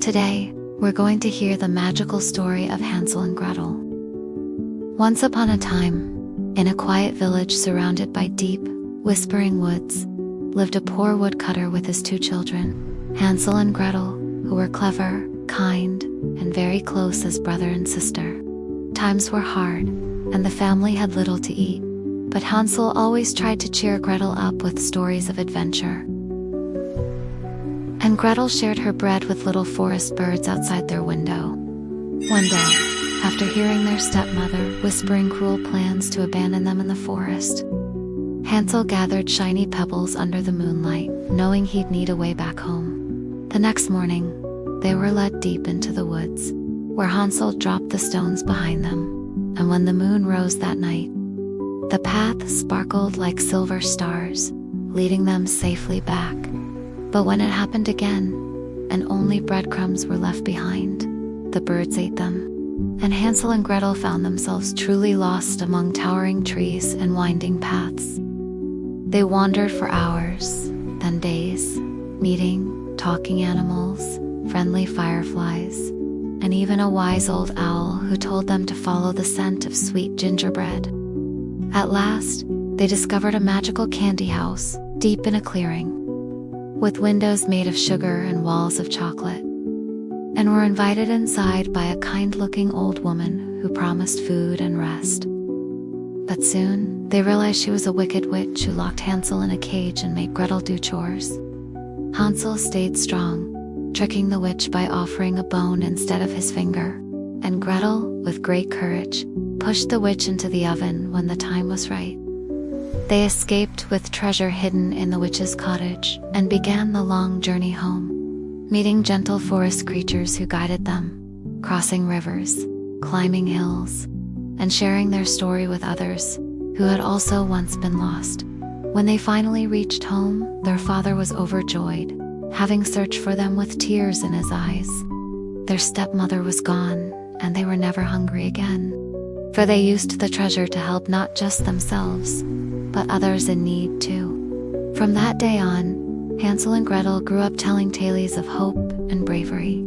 Today, we're going to hear the magical story of Hansel and Gretel. Once upon a time, in a quiet village surrounded by deep, whispering woods, lived a poor woodcutter with his 2 children, Hansel and Gretel, who were clever, kind, and very close as brother and sister. Times were hard, and the family had little to eat, but Hansel always tried to cheer Gretel up with stories of adventure. And Gretel shared her bread with little forest birds outside their window. One day, after hearing their stepmother whispering cruel plans to abandon them in the forest, Hansel gathered shiny pebbles under the moonlight, knowing he'd need a way back home. The next morning, they were led deep into the woods, where Hansel dropped the stones behind them, and when the moon rose that night, the path sparkled like silver stars, leading them safely back. But when it happened again, and only breadcrumbs were left behind, the birds ate them, and Hansel and Gretel found themselves truly lost among towering trees and winding paths. They wandered for hours, then days, meeting talking animals, friendly fireflies, and even a wise old owl who told them to follow the scent of sweet gingerbread. At last, they discovered a magical candy house deep in a clearing, with windows made of sugar and walls of chocolate, and were invited inside by a kind-looking old woman who promised food and rest. But soon, they realized she was a wicked witch who locked Hansel in a cage and made Gretel do chores. Hansel stayed strong, tricking the witch by offering a bone instead of his finger, and Gretel, with great courage, pushed the witch into the oven when the time was right. They escaped with treasure hidden in the witch's cottage and began the long journey home, meeting gentle forest creatures who guided them, crossing rivers, climbing hills, and sharing their story with others who had also once been lost. When they finally reached home, their father was overjoyed, having searched for them with tears in his eyes. Their stepmother was gone, and they were never hungry again, for they used the treasure to help not just themselves, but others in need too. From that day on, Hansel and Gretel grew up telling tales of hope and bravery,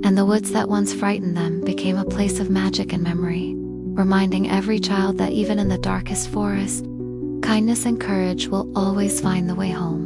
and the woods that once frightened them became a place of magic and memory, reminding every child that even in the darkest forest, kindness and courage will always find the way home.